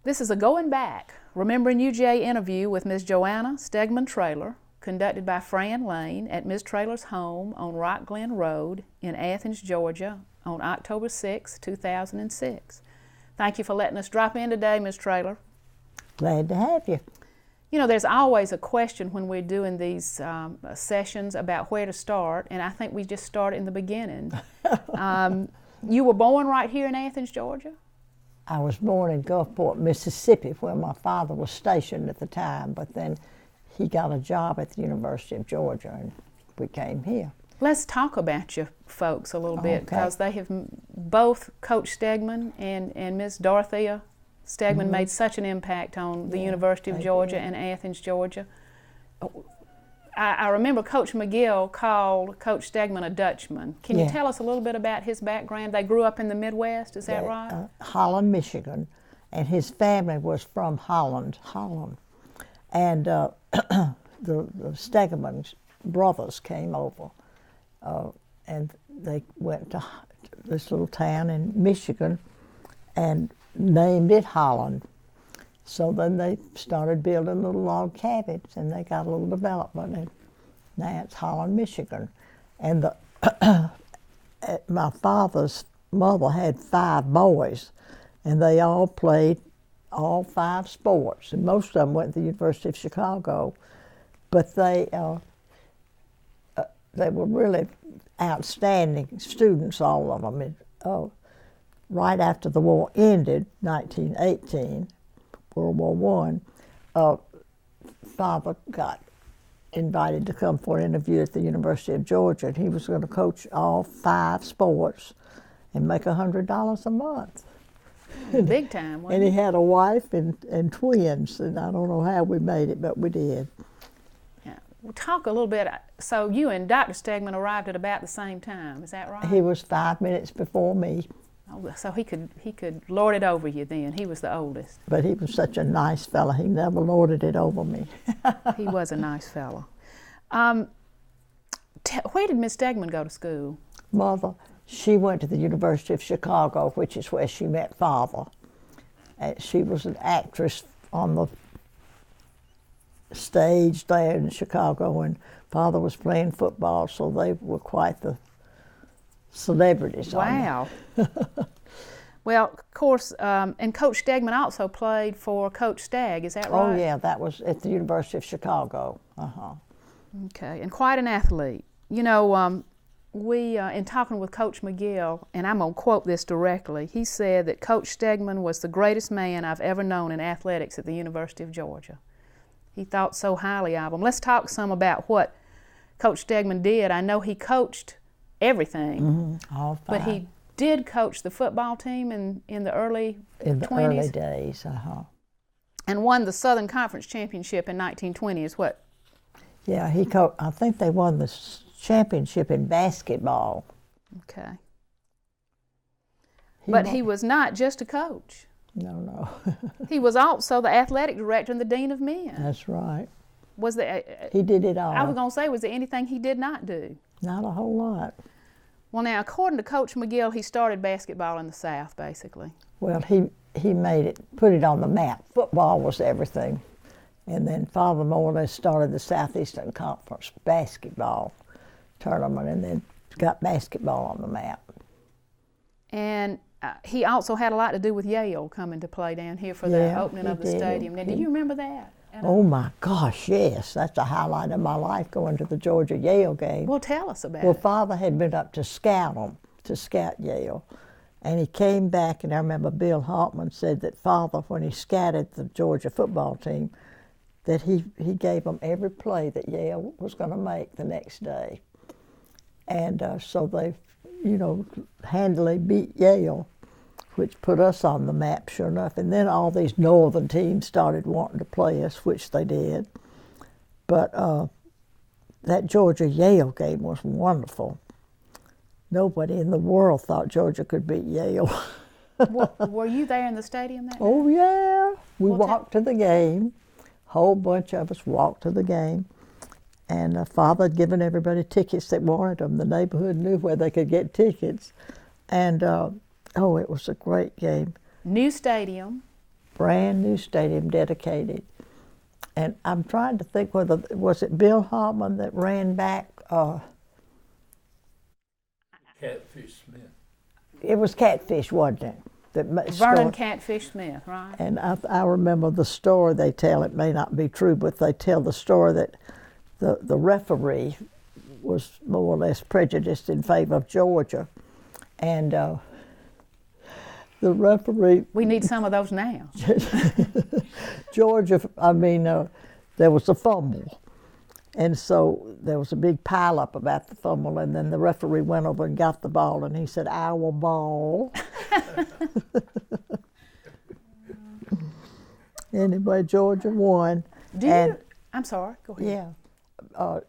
This is a Going Back, Remembering UGA interview with Ms. Joanna Stegeman Traylor, conducted by Fran Lane at Ms. Traylor's home on Rock Glen Road in Athens, Georgia on October 6, 2006. Thank you for letting us drop in today, Ms. Traylor. Glad to have you. You know, there's always a question when we're doing these sessions about where to start, and I think we just start in the beginning. You were born right here in Athens, Georgia? I was born in Gulfport, Mississippi, where my father was stationed at the time, but then he got a job at the University of Georgia, and we came here. Let's talk about your folks a little bit, because they have both Coach Stegman and Miss Dorothea Stegman made such an impact on the University of Georgia and Athens, Georgia. I remember Coach McGill called Coach Stegman a Dutchman. Can you tell us a little bit about his background? They grew up in the Midwest, is that right? Holland, Michigan, and his family was from Holland. And the Stegeman brothers came over, and they went to this little town in Michigan and named it Holland. So then they started building little log cabins, and they got a little development, and now it's Holland, Michigan. And my father's mother had 5 boys, and they all played all 5 sports, and most of them went to the University of Chicago. But they were really outstanding students, all of them. And, right after the war ended, 1918, World War I, Father got invited to come for an interview at the University of Georgia, and he was going to coach all 5 sports and make $100 a month. Big time, wasn't And he had a wife and twins, and I don't know how we made it, but we did. Yeah. Well, talk a little bit. So you and Dr. Stegman arrived at about the same time, is that right? He was 5 minutes before me. So he could lord it over you then. He was the oldest. But he was such a nice fellow. He never lorded it over me. He was a nice fellow. Where did Miss Stegman go to school? Mother, she went to the University of Chicago, which is where she met Father. She was an actress on the stage there in Chicago, and Father was playing football, so they were quite the celebrities. Wow. Well, of course, and Coach Stegman also played for Coach Stagg, is that right? Oh, yeah, that was at the University of Chicago. Okay, and quite an athlete. You know, we, in talking with Coach McGill, and I'm going to quote this directly, he said that Coach Stegman was the greatest man I've ever known in athletics at the University of Georgia. He thought so highly of him. Let's talk some about what Coach Stegman did. I know he coached everything, all 5. But he did coach the football team in the early 20s. In the early days, And won the Southern Conference Championship in 1920 is what? Yeah, I think they won the championship in basketball. Okay. But he was not just a coach. No. He was also the athletic director and the dean of men. That's right. Was there? He did it all. I was going to say, was there anything he did not do? Not a whole lot. Well, now, according to Coach McGill, he started basketball in the South, basically. Well, he put it on the map. Football was everything. And then Father more or less started the Southeastern Conference basketball tournament, and then got basketball on the map. And he also had a lot to do with Yale coming to play down here for the opening of the stadium. Now, do you remember that? Oh my gosh, yes. That's a highlight of my life, going to the Georgia-Yale game. Well, tell us about it. Well, Father had been up to scout Yale. And he came back, and I remember Bill Hartman said that Father, when he scouted the Georgia football team, that he gave them every play that Yale was going to make the next day. And so they, handily beat Yale, which put us on the map, sure enough. And then all these northern teams started wanting to play us, which they did. But that Georgia-Yale game was wonderful. Nobody in the world thought Georgia could beat Yale. Were you there in the stadium that day? Oh, yeah. We walked to the game. A whole bunch of us walked to the game. And Father had given everybody tickets that wanted them. The neighborhood knew where they could get tickets. And, it was a great game. New stadium. brand new stadium dedicated. And I'm trying to think whether, was it Bill Hartman that ran back? Catfish Smith. It was Catfish, wasn't it? Vernon scored. Catfish Smith, right? And I remember the story they tell. It may not be true, but they tell the story that the referee was more or less prejudiced in favor of Georgia. And the referee... We need some of those now. Georgia, there was a fumble. And so there was a big pileup about the fumble, and then the referee went over and got the ball, and he said, "Our ball." Anyway, Georgia won. I'm sorry, go ahead. Yeah.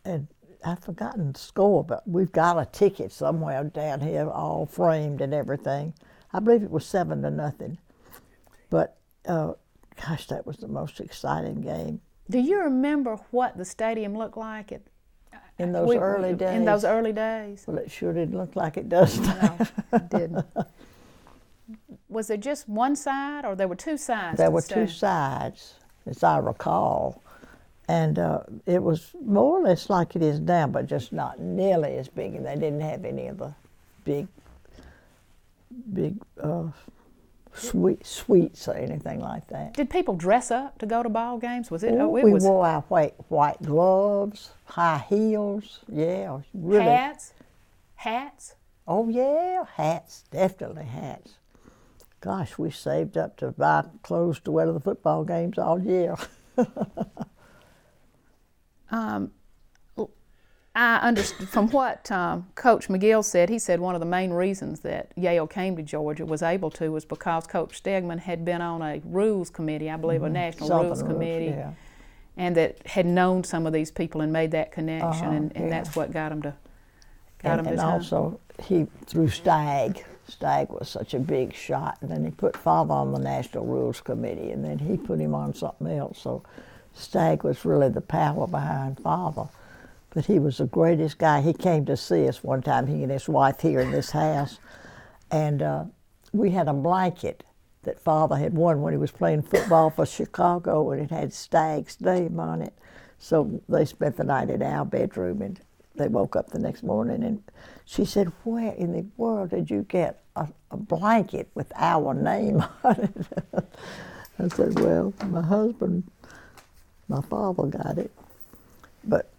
And I've forgotten the score, but we've got a ticket somewhere down here, all framed and everything. I believe it was 7-0. But, gosh, that was the most exciting game. Do you remember what the stadium looked like in those early days? In those early days? Well, it sure didn't look like it does now. No, it didn't. Was there just one side, or there were two sides? There were two sides, as I recall. And it was more or less like it is now, but just not nearly as big. And they didn't have any of the big suites or anything like that. Did people dress up to go to ball games? Was it? We wore our white gloves, high heels. Yeah, really. Hats. Oh yeah, hats. Definitely hats. Gosh, we saved up to buy clothes to wear to the football games all year. I understood from what Coach McGill said. He said one of the main reasons that Yale came to Georgia was because Coach Stegman had been on a rules committee, I believe, a national rules committee, yeah. And that had known some of these people and made that connection, and that's what got him to And also, he threw Stagg. Stagg was such a big shot, and then he put Father on the national rules committee, and then he put him on something else. So Stagg was really the power behind Father. But he was the greatest guy. He came to see us one time, he and his wife here in this house. And we had a blanket that Father had won when he was playing football for Chicago, and it had Stagg's name on it. So they spent the night in our bedroom, and they woke up the next morning, and she said, "Where in the world did you get a blanket with our name on it?" I said, "Well, my father got it." But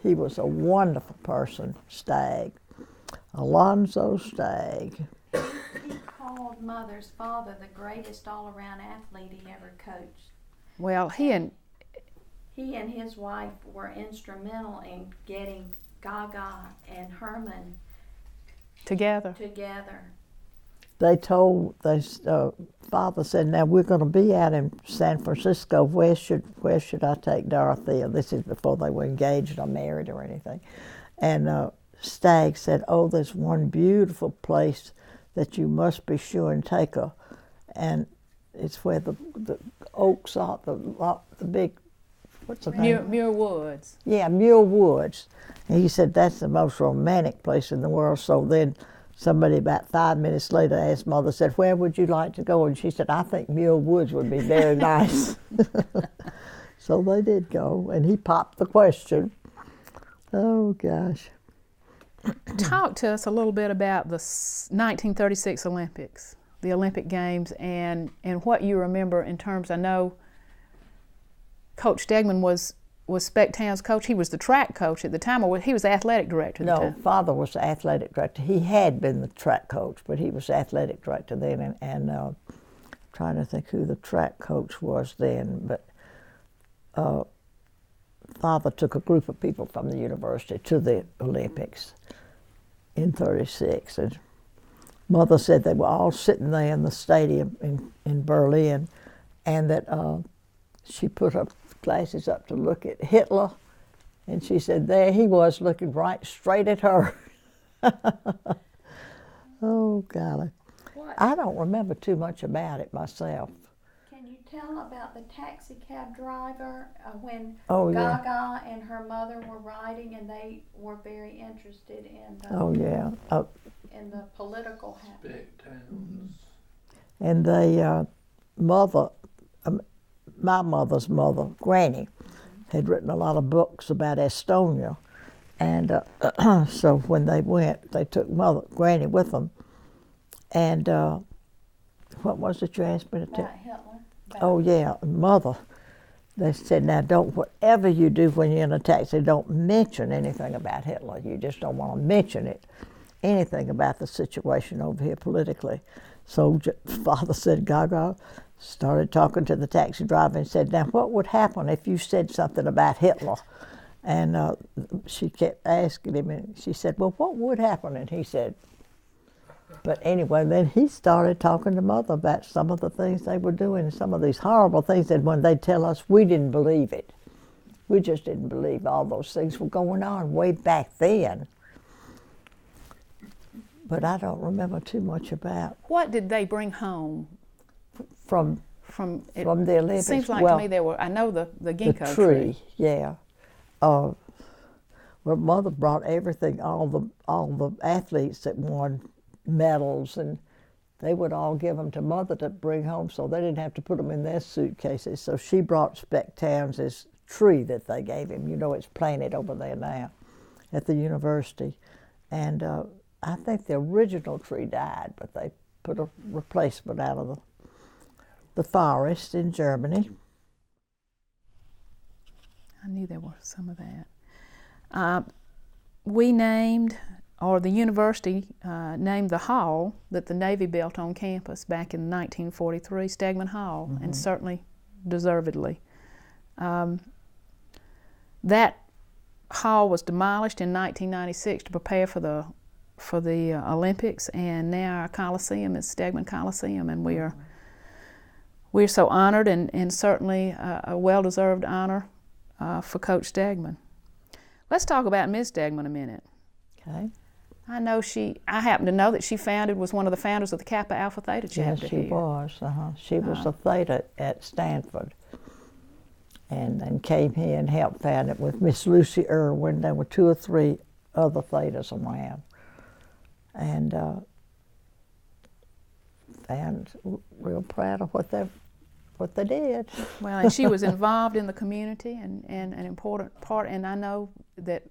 he was a wonderful person, Stagg. Alonzo Stagg. He called Mother's father the greatest all-around athlete he ever coached. Well, he and his wife were instrumental in getting Gaga and Herman together. Father said, "Now we're going to be out in San Francisco. Where should I take Dorothea?" This is before they were engaged or married or anything. And Stagg said, "Oh, there's one beautiful place that you must be sure and take her, and it's where the oaks are, the big, what's the name? Muir Woods." Yeah, Muir Woods. And he said that's the most romantic place in the world. So then somebody about 5 minutes later asked Mother, said, "Where would you like to go?" And she said, "I think Muir Woods would be very nice." So they did go, and he popped the question. Oh, gosh. Talk to us a little bit about the 1936 Olympics, the Olympic Games, and what you remember in terms. I know Coach Stegman was Specktown's coach. He was the track coach at the time, or he was the athletic director at the time? No, Father was the athletic director. He had been the track coach, but he was the athletic director then. And trying to think who the track coach was then, but Father took a group of people from the university to the Olympics in '36. And Mother said they were all sitting there in the stadium in Berlin, and that she put her glasses up to look at Hitler, and she said there he was looking right straight at her. Oh, golly. What? I don't remember too much about it myself. Can you tell about the taxi cab driver when Oh, yeah. Gaga and her mother were riding, and they were very interested in the, Oh, yeah. in the political happenings? And they mother, my mother's mother, Granny, had written a lot of books about Estonia. And so when they went, they took Granny with them. And what was it you asked me to tell? About Hitler. Oh, yeah, Mother. They said, now whatever you do when you're in a taxi, don't mention anything about Hitler. You just don't want to mention anything about the situation over here politically. So Father said, Gaga started talking to the taxi driver and said, now what would happen if you said something about Hitler? And she kept asking him, and she said, well, what would happen? And he said, but anyway, then he started talking to Mother about some of the things they were doing, some of these horrible things that when they'd tell us, we didn't believe it. We just didn't believe all those things were going on way back then. But I don't remember too much about. What did they bring home from the Olympics? It seems like to me there were, I know the ginkgo tree. Yeah. Well, Mother brought everything, all the athletes that won medals, and they would all give them to Mother to bring home, so they didn't have to put them in their suitcases. So she brought Speck Towns' tree that they gave him. You know, it's planted over there now at the university. And I think the original tree died, but they put a replacement out of the forest in Germany. I knew there was some of that. We named, or the university named the hall that the Navy built on campus back in 1943, Stegman Hall, and certainly deservedly. That hall was demolished in 1996 to prepare for the Olympics, and now our Coliseum is Stegman Coliseum, and we're so honored, and certainly a well-deserved honor for Coach Stegman. Let's talk about Ms. Stegman a minute. Okay. I happen to know that she was one of the founders of the Kappa Alpha Theta chapter. Yes, she was. She was a Theta at Sandford, and then came here and helped found it with Miss Lucy Irwin. There were 2 or 3 other Thetas around, and found real proud of what they did. Well, and she was involved in the community and an important part, and I know that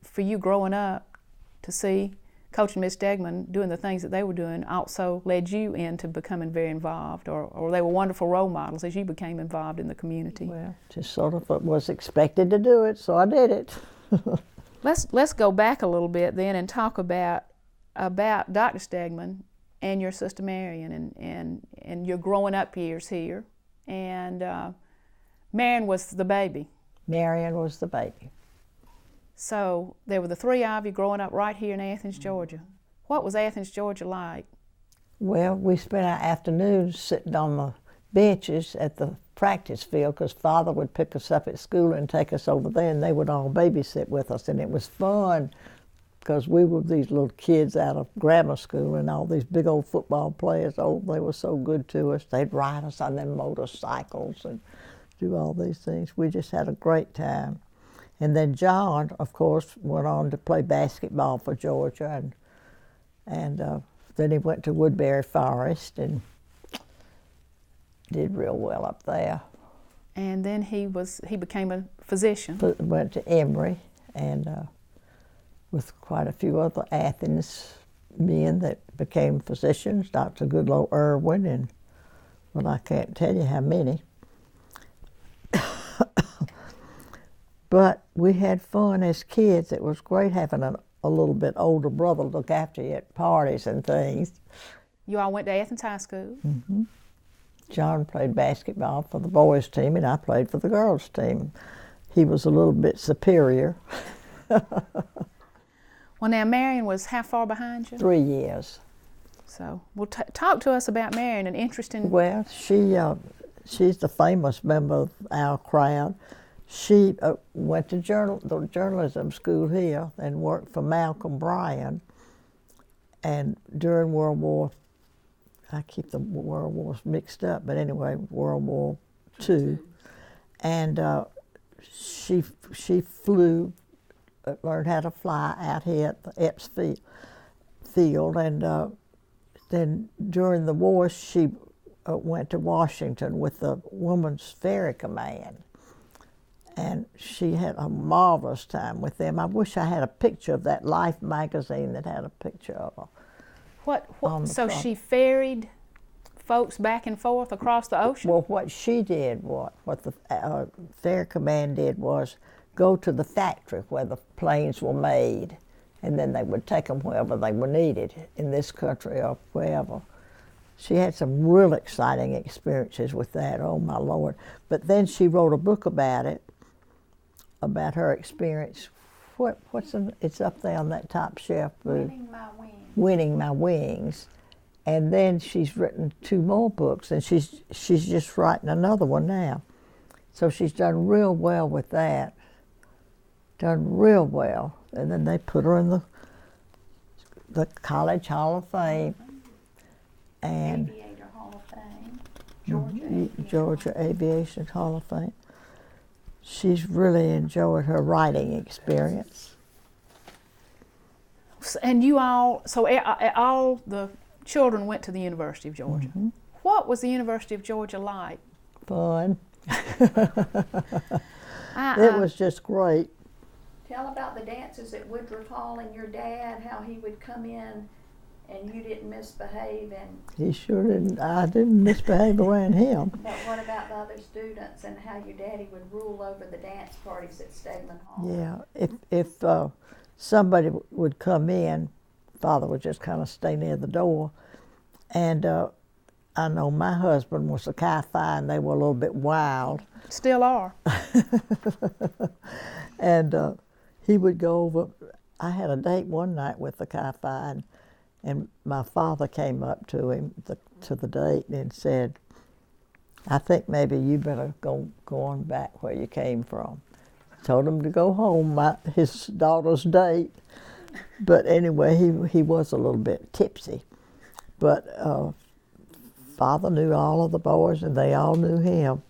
for you growing up, to see Coach and Miss Stegman doing the things that they were doing also led you into becoming very involved, or they were wonderful role models as you became involved in the community. Well, just sort of was expected to do it, so I did it. Let's go back a little bit then and talk about Dr. Stegman and your sister Marion and your growing up years here. And Marion was the baby. Marion was the baby. So there were the 3 of you growing up right here in Athens, Georgia. What was Athens, Georgia like? Well, we spent our afternoons sitting on the benches at the practice field because Father would pick us up at school and take us over there, and they would all babysit with us, and it was fun because we were these little kids out of grammar school, and all these big old football players, they were so good to us. They'd ride us on their motorcycles and do all these things. We just had a great time. And then John, of course, went on to play basketball for Georgia, and then he went to Woodbury Forest and did real well up there. And then he became a physician. Went to Emory, and with quite a few other Athens men that became physicians, Dr. Goodlow Irwin, and well, I can't tell you how many. But we had fun as kids. It was great having a little bit older brother look after you at parties and things. You all went to Athens High School. Mm-hmm. John played basketball for the boys' team, and I played for the girls' team. He was a little bit superior. Well, now Marion was how far behind you? 3 years. So, well, talk to us about Marion, an interesting. Well, she's the famous member of our crowd. She went to the journalism school here and worked for Malcolm Bryan. And during World War, I keep the World Wars mixed up, but anyway, World War II. And she flew, learned how to fly out here at the Epps field. And then during the war, she went to Washington with the Women's Ferry Command, and she had a marvelous time with them. I wish I had a picture of that Life magazine that had a picture of her. What so front. she ferried folks back and forth across the ocean? Well, what she did, what the Ferry Command did was go to the factory where the planes were made, and then they would take them wherever they were needed, in this country or wherever. She had some real exciting experiences with that, oh my Lord. But then she wrote a book about it, about her experience. It's up there on that top shelf. Winning My Wings. Winning My Wings. And then she's written 2 more books, and she's just writing another one now. So she's done real well with that. Done real well. And then they put her in the College Hall of Fame. And Aviator Hall of Fame. Georgia Aviation Hall of Fame. She's really enjoyed her writing experience. And you all, so all the children went to the University of Georgia. Mm-hmm. What was the University of Georgia like? Fun. It was just great. Tell about the dances at Woodruff Hall and your dad, how he would come in and you didn't misbehave. And He sure didn't. I didn't misbehave around him. but what about the other students and how your daddy would rule over the dance parties at Stegman Hall? Yeah, if somebody would come in, Father would just kind of stay near the door, and I know my husband was a Chi-Phi, and they were a little bit wild. Still are. And he would go over. I had a date one night with the Chi-Phi, and my father came up to him to the date and said, "I think maybe you better go on back where you came from." Told him to go home, his daughter's date. But anyway, he was a little bit tipsy. But Father knew all of the boys, and they all knew him.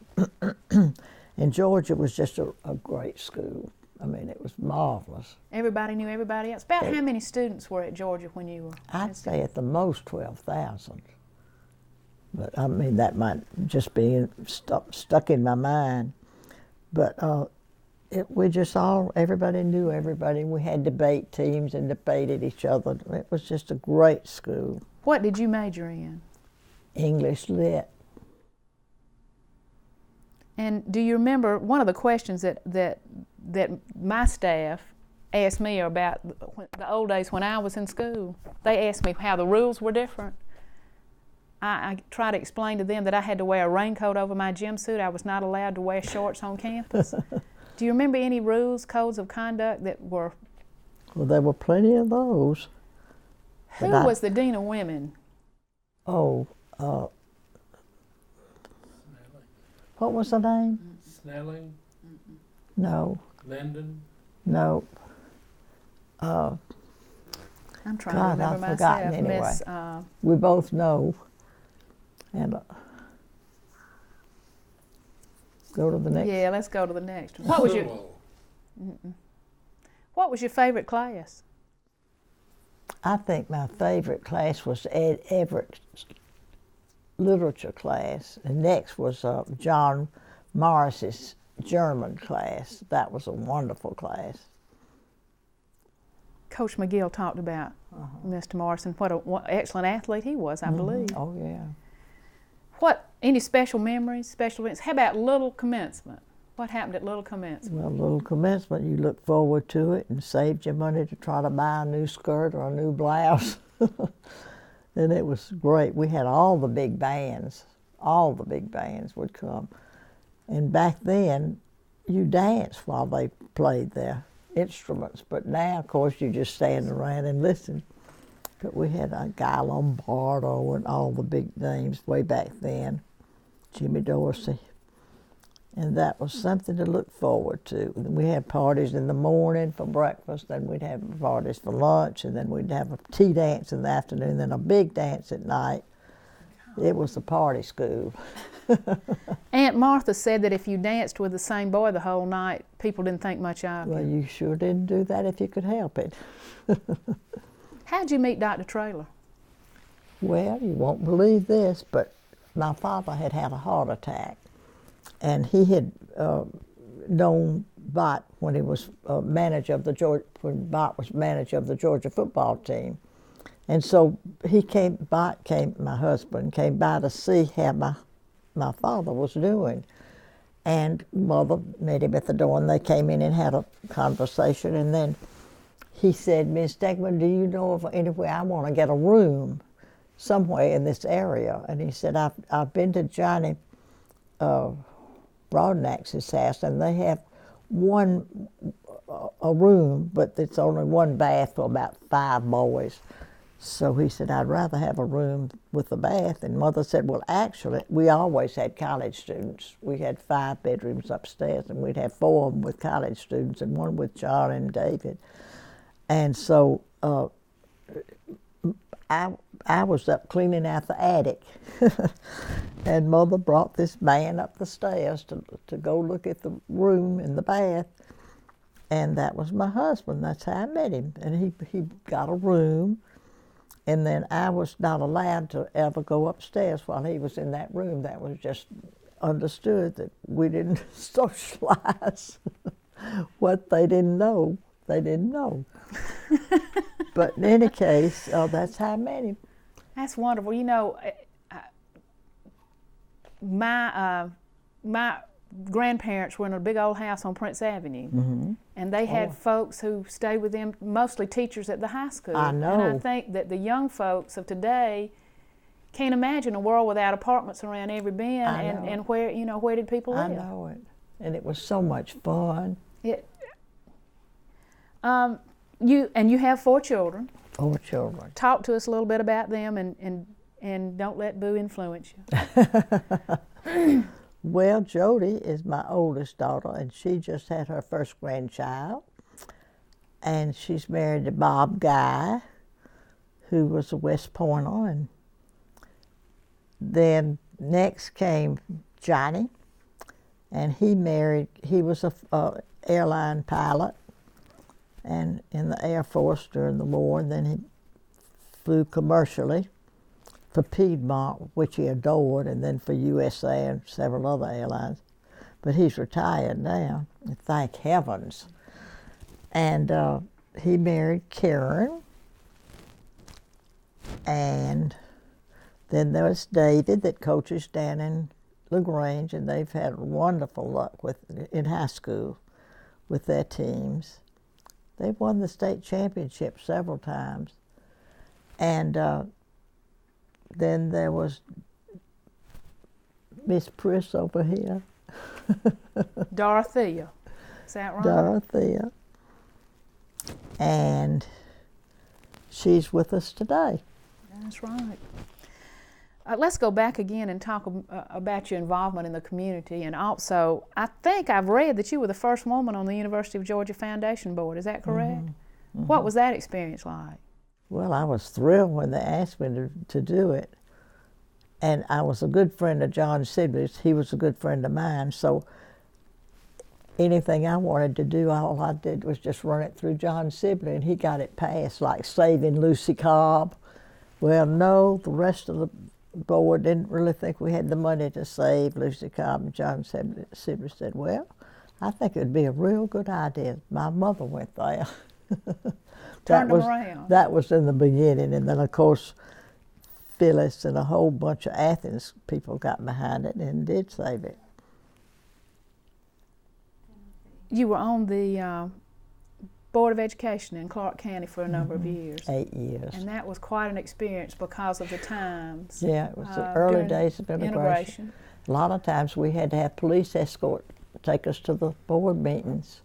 And Georgia was just a great school. I mean, it was marvelous. Everybody knew everybody else. About how many students were at Georgia when you were? I'd say at the most 12,000. But I mean, that might just be stuck in my mind. But everybody knew everybody. We had debate teams and debated each other. It was just a great school. What did you major in? English Lit. And do you remember one of the questions that my staff asked me about the old days when I was in school? They asked me how the rules were different. I tried to explain to them that I had to wear a raincoat over my gym suit. I was not allowed to wear shorts on campus. Do you remember any rules, codes of conduct that were? Well, there were plenty of those. Who was the dean of women? Oh, what was the name? Snelling, No, Linden. no. I'm trying God, to remember I've myself. forgotten anyway. Miss, We both know. And go to the next. yeah, let's go to the next one. What was your favorite class? I think my favorite class was Ed Everett's literature class. The next was John Morris's German class. That was a wonderful class. Coach McGill talked about Mr. Morrison. What an excellent athlete he was, I believe. Oh, yeah. Any special memories, special events? How about little commencement? What happened at little commencement? Well, little commencement, you look forward to it and saved your money to try to buy a new skirt or a new blouse. And it was great. We had all the big bands. All the big bands would come. And back then, you danced while they played their instruments. But now, of course, you just stand around and listen. But we had a Guy Lombardo and all the big names way back then. Jimmy Dorsey. And that was something to look forward to. We had parties in the morning for breakfast, then we'd have parties for lunch, and then we'd have a tea dance in the afternoon, then a big dance at night. It was a party school. Aunt Martha said that if you danced with the same boy the whole night, people didn't think much of you. Well, you sure didn't do that if you could help it. How'd you meet Dr. Traylor? Well, you won't believe this, but my father had had a heart attack, and he had known Bott when he was manager of the when Bott was manager of the Georgia football team, and so Bott came, my husband came by to see how my father was doing, and Mother met him at the door, and they came in and had a conversation, and then he said, "Miss Stegman, do you know of anywhere I want to get a room somewhere in this area?" And he said, I've been to Johnny Broadnax's house, and they have a room, but it's only one bath for about 5 boys. So he said, "I'd rather have a room with a bath." And Mother said, "Well, actually, we always had college students. We had 5 bedrooms upstairs, and we'd have 4 of them with college students and 1 with Charlie and David." And so I was up cleaning out the attic, and Mother brought this man up the stairs to go look at the room in the bath, and that was my husband. That's how I met him, and he got a room, and then I was not allowed to ever go upstairs while he was in that room. That was just understood that we didn't socialize. What they didn't know, they didn't know. But in any case, that's how I met him. That's wonderful. You know, my grandparents were in a big old house on Prince Avenue, Mm-hmm. and they had folks who stayed with them, mostly teachers at the high school. I know. And I think that the young folks of today can't imagine a world without apartments around every bend. And where did people live? I know it, and it was so much fun. You have 4 children. 4 children. Talk to us a little bit about them, and don't let Boo influence you. Well, Jody is my oldest daughter, and she just had her first grandchild. And she's married to Bob Guy, who was a West Pointer. And then next came Johnny, and he was a airline pilot, and in the Air Force during the war, and then he flew commercially for Piedmont, which he adored, and then for USA and several other airlines. But he's retired now, thank heavens. And he married Karen, and then there's David that coaches down in LaGrange, and they've had wonderful luck in high school with their teams. They've won the state championship several times. And then there was Miss Priss over here. Dorothea, is that right? Dorothea. And she's with us today. That's right. Let's go back again and talk about your involvement in the community. And also, I think I've read that you were the first woman on the University of Georgia Foundation Board. Is that correct? Mm-hmm. Mm-hmm. What was that experience like? Well, I was thrilled when they asked me to do it. And I was a good friend of John Sibley's. He was a good friend of mine. So anything I wanted to do, all I did was just run it through John Sibley, and he got it passed, like saving Lucy Cobb. Well, no, the rest of the board didn't really think we had the money to save Lucy Cobb. And John Sibley said, "Well, I think it would be a real good idea." My mother went there. Turned them around. That was in the beginning, and then of course Phyllis and a whole bunch of Athens people got behind it and did save it. You were on the Board of Education in Clark County for a number of years. 8 years. And that was quite an experience because of the times. Yeah, it was the early days of integration. A lot of times we had to have police escort take us to the board meetings,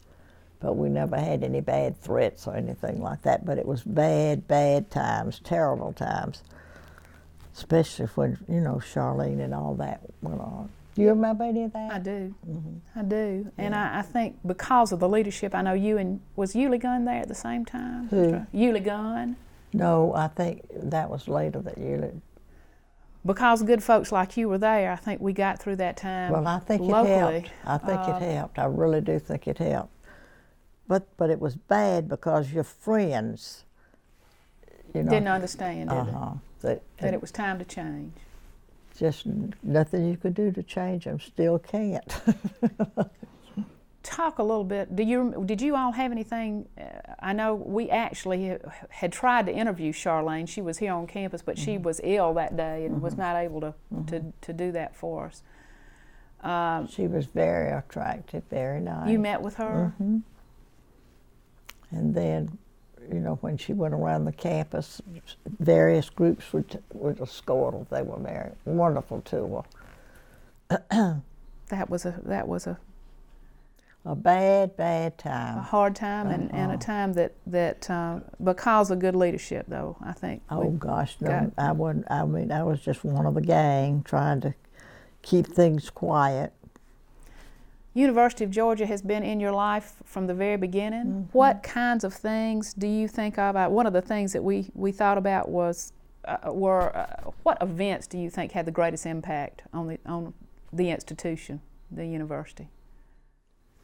but we never had any bad threats or anything like that. But it was bad, bad times, terrible times, especially when, Charlene and all that went on. Do you remember any of that? I do. Mm-hmm. I do. And Yeah. I think because of the leadership, I know was Yulee Gunn there at the same time? Who? Yulee Gunn. No, I think that was later that year. Because good folks like you were there, I think we got through that time Well, I think locally. it helped. I think it helped. I really do think it helped. But it was bad because your friends, didn't understand, did uh-huh, they? That it was time to change. just nothing you could do to change them. Still can't. Talk a little bit. Did you all have anything? I know we actually had tried to interview Charlene. She was here on campus, but she was ill that day and was not able to do that for us. She was very attractive, very nice. You met with her? Mm-hmm. And then, you know, when she went around the campus, various groups would escort her. They were very wonderful to her. That was a bad time. A hard time, and a time that because of good leadership, though, I think. Oh gosh, no, I wouldn't. I mean, I was just one of the gang trying to keep things quiet. University of Georgia has been in your life from the very beginning. Mm-hmm. What kinds of things do you think about? One of the things that we thought about was what events do you think had the greatest impact on the institution, the university?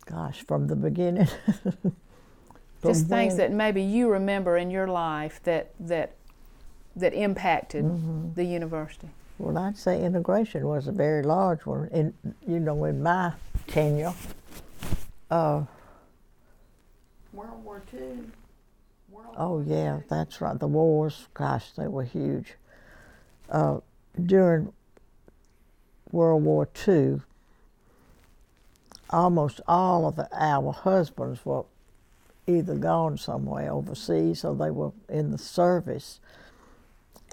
Gosh, from the beginning. Just things that maybe you remember in your life that impacted the university. Well, I'd say integration was a very large one. In my tenure. World War II. Yeah, that's right. The wars, gosh, they were huge. During World War II, almost all of our husbands were either gone somewhere overseas or they were in the service.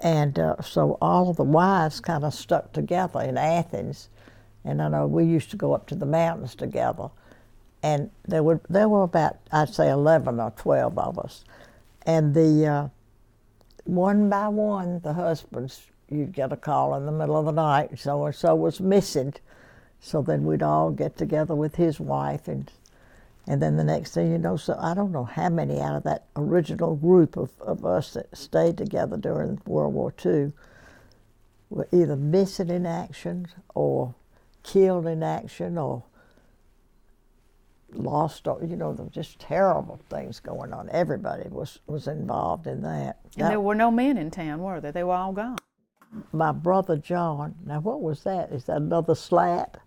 And so all of the wives kind of stuck together in Athens. And I know we used to go up to the mountains together. And there were about, I'd say, 11 or 12 of us. And one by one, the husbands, you'd get a call in the middle of the night, so-and-so was missing. So then we'd all get together with his wife, and then the next thing you know, so I don't know how many out of that original group of us that stayed together during World War II were either missing in action or killed in action or lost, or, you know, there were just terrible things going on. Everybody was involved in that. And there were no men in town, were there? They were all gone. My brother John, now what was that? Is that another slat?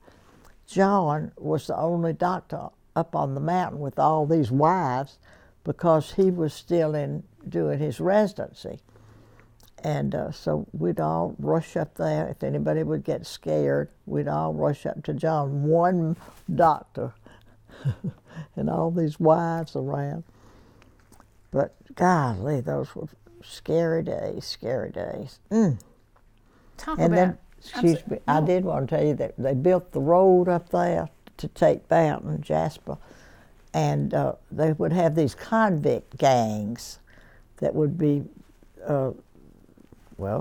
John was the only doctor up on the mountain with all these wives because he was still doing his residency. And so we'd all rush up there. If anybody would get scared, we'd all rush up to John, one doctor, and all these wives around. But golly, those were scary days, scary days. I did want to tell you that they built the road up there to take Bounton, Jasper, and they would have these convict gangs that would be,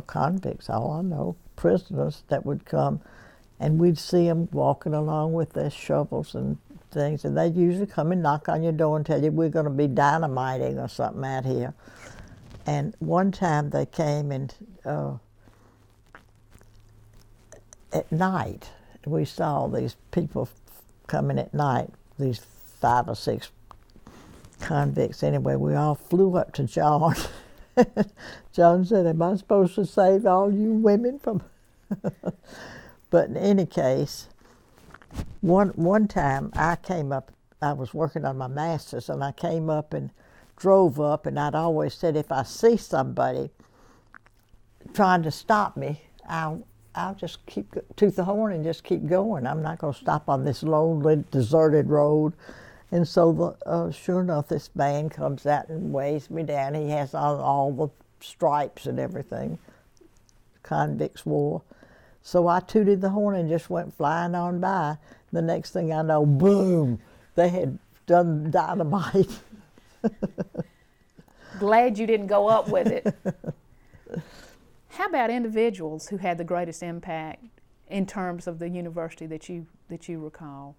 convicts, all I know, prisoners that would come, and we'd see them walking along with their shovels and things, and they'd usually come and knock on your door and tell you, we're going to be dynamiting or something out here. And one time they came and at night, we saw these people coming at night, these 5 or 6 convicts. Anyway, we all flew up to John. John said, am I supposed to save all you women from? But in any case, one time I came up, I was working on my master's, and I came up and drove up, and I'd always said, if I see somebody trying to stop me, I'll just tooth the horn and just keep going. I'm not going to stop on this lonely, deserted road. And so, sure enough, this man comes out and waves me down. He has on all the stripes and everything convicts wore. So I tooted the horn and just went flying on by. The next thing I know, boom, they had done dynamite. Glad you didn't go up with it. How about individuals who had the greatest impact in terms of the university that you recall?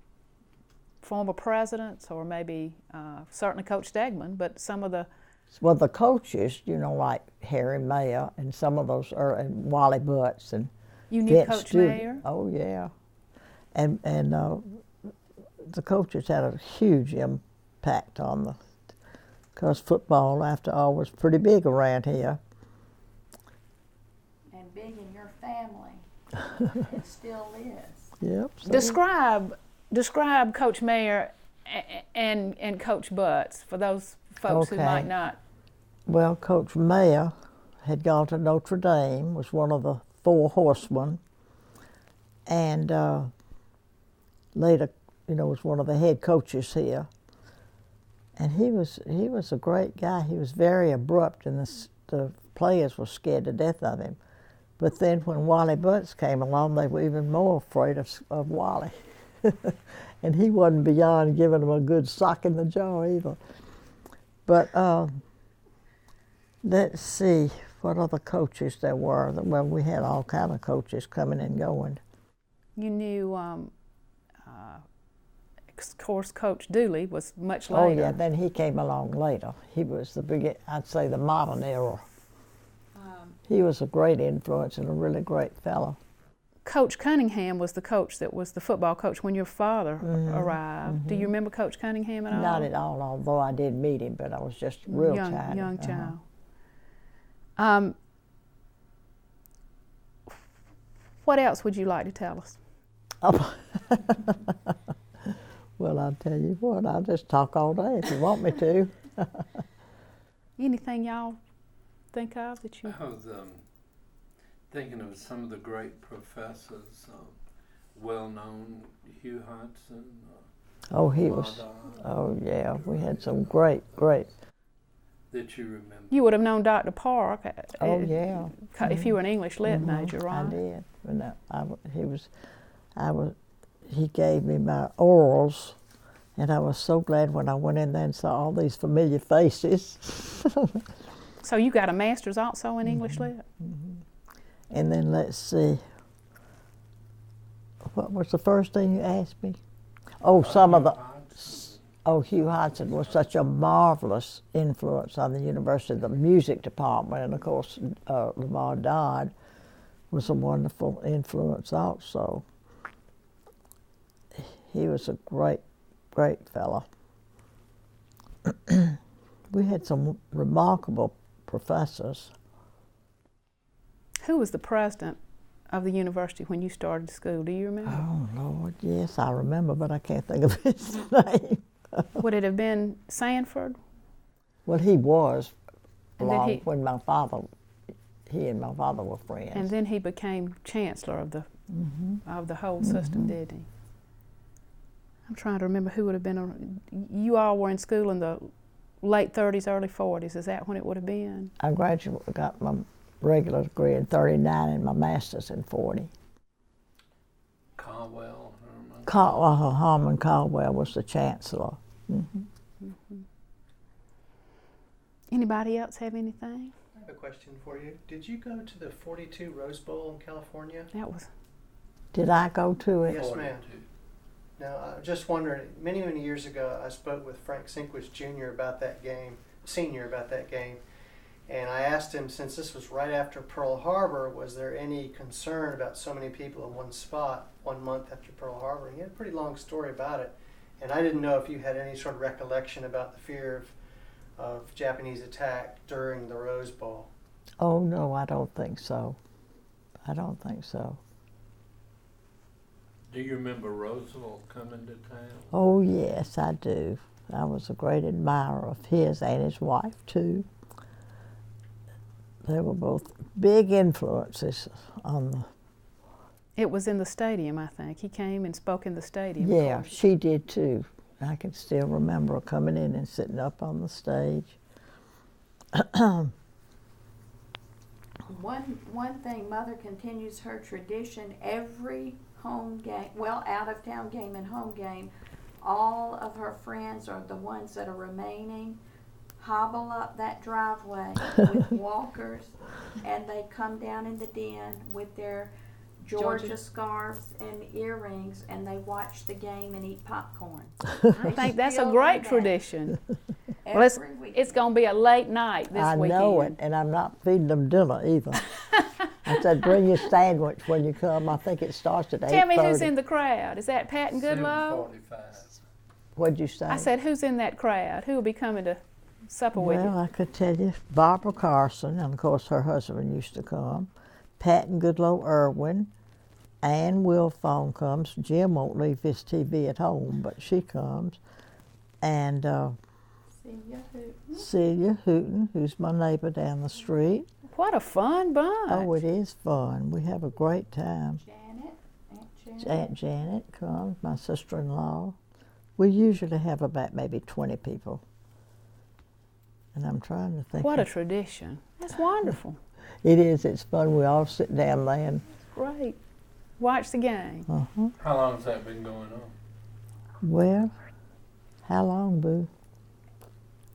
Former presidents, or maybe certainly Coach Stegman, but some of the... Well, the coaches, you know, like Harry Mayer and some of those, and Wally Butts and... You knew Coach Mayer? Oh, yeah. And the coaches had a huge impact on because football, after all, was pretty big around here. And big in your family. It still is. Yep. So Describe Coach Mayer and Coach Butts for those folks who Okay. might not. Well, Coach Mayer had gone to Notre Dame, was one of the 4 horsemen, and later, was one of the head coaches here. And he was a great guy. He was very abrupt, and the players were scared to death of him. But then when Wally Butts came along, they were even more afraid of Wally. And he wasn't beyond giving them a good sock in the jaw either. But let's see what other coaches there were. Well, we had all kind of coaches coming and going. You knew, of course, Coach Dooley was much later. Oh yeah, then he came along later. He was I'd say the modern era. He was a great influence and a really great fellow. Coach Cunningham was the coach that was the football coach when your father arrived. Mm-hmm. Do you remember Coach Cunningham at all? Not at all, although I did meet him, but I was just real tiny. Young child. What else would you like to tell us? Oh. Well, I'll tell you what, I'll just talk all day if you want me to. Anything y'all think of that you... I was thinking of some of the great professors, well-known Hugh Hodson. Oh, he was, oh yeah, we had some great. That you remember? You would have known Dr. Park. Oh yeah. If you were an English lit major, right? I did. And he gave me my orals, and I was so glad when I went in there and saw all these familiar faces. So you got a master's also in English lit? And then let's see, what was the first thing you asked me? Oh, Hugh Hodson was such a marvelous influence on the university, the music department, and of course Lamar Dodd was a wonderful influence also. He was a great fellow. We had some remarkable professors. Who was the president of the university when you started school? Do you remember? Oh, Lord, yes, I remember, but I can't think of his name. Would it have been Sandford? Well, he was And then when he and my father were friends. And then he became chancellor of the whole system, did he? I'm trying to remember who would have been. You all were in school in the late 30s, early 40s. Is that when it would have been? I got my regular degree in 39 and my master's in 40. Caldwell, Harmon Caldwell was the chancellor. Anybody else have anything? I have a question for you. Did you go to the 42 Rose Bowl in California? That was. Did I go to it? Yes, ma'am. Now, I just wondering, many years ago, I spoke with Frank Sinkwich Jr. about that game, Sr. about that game, and I asked him, since this was right after Pearl Harbor, was there any concern about so many people in one spot 1 month after Pearl Harbor? And he had a pretty long story about it, and I didn't know if you had any sort of recollection about the fear of Japanese attack during the Rose Bowl. Oh, no, I don't think so. I don't think so. Do you remember Roosevelt coming to town? Oh, yes, I do. I was a great admirer of his and his wife, too. They were both big influences on the... It was in the stadium, I think. He came and spoke in the stadium. Yeah, she did, too. I can still remember her coming in and sitting up on the stage. One thing, Mother continues her tradition. Every home game, out-of-town game and home game, all of her friends are the ones that are remaining, hobble up that driveway with walkers, and they come down in the den with their Georgia scarves and earrings, and they watch the game and eat popcorn. I think that's a great tradition. Well, it's going to be a late night this weekend. I know it, and I'm not feeding them dinner either. I said, bring your sandwich when you come. I think it starts at 8:30. Tell me who's in the crowd. Is that Pat and Goodlow? 7:45. What'd you say? I said, who's in that crowd? Who will be coming to supper with you? Well, I could tell you Barbara Carson, and of course her husband used to come. Pat and Goodlow Irwin. Ann Wilfong comes. Jim won't leave his TV at home, but she comes. And Celia Hooten, who's my neighbor down the street. What a fun bunch. Oh, it is fun. We have a great time. Janet, Aunt Janet comes, my sister-in-law. We usually have about maybe 20 people. And I'm trying to think. What a tradition. That's wonderful. It is. It's fun. We all sit down there and Great. Watch the game. How long has that been going on? Well, how long, Boo?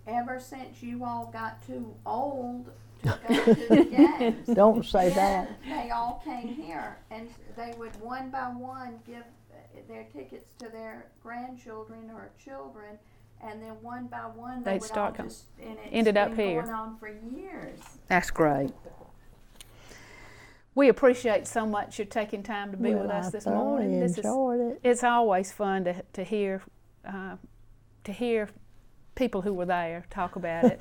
ever since you all got too old to go to the games. Don't say Then that. they all came here, and they would one by one give their tickets to their grandchildren or children, and then one by one they They'd would start all just, and it's ended up been here. going on for years. That's great. We appreciate so much you taking time to be with us this morning. I enjoyed it. It's always fun to hear people who were there talk about it,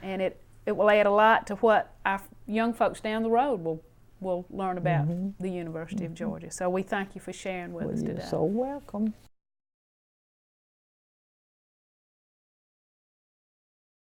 and it will add a lot to what our young folks down the road will learn about the University of Georgia. So we thank you for sharing with us today. You're so welcome.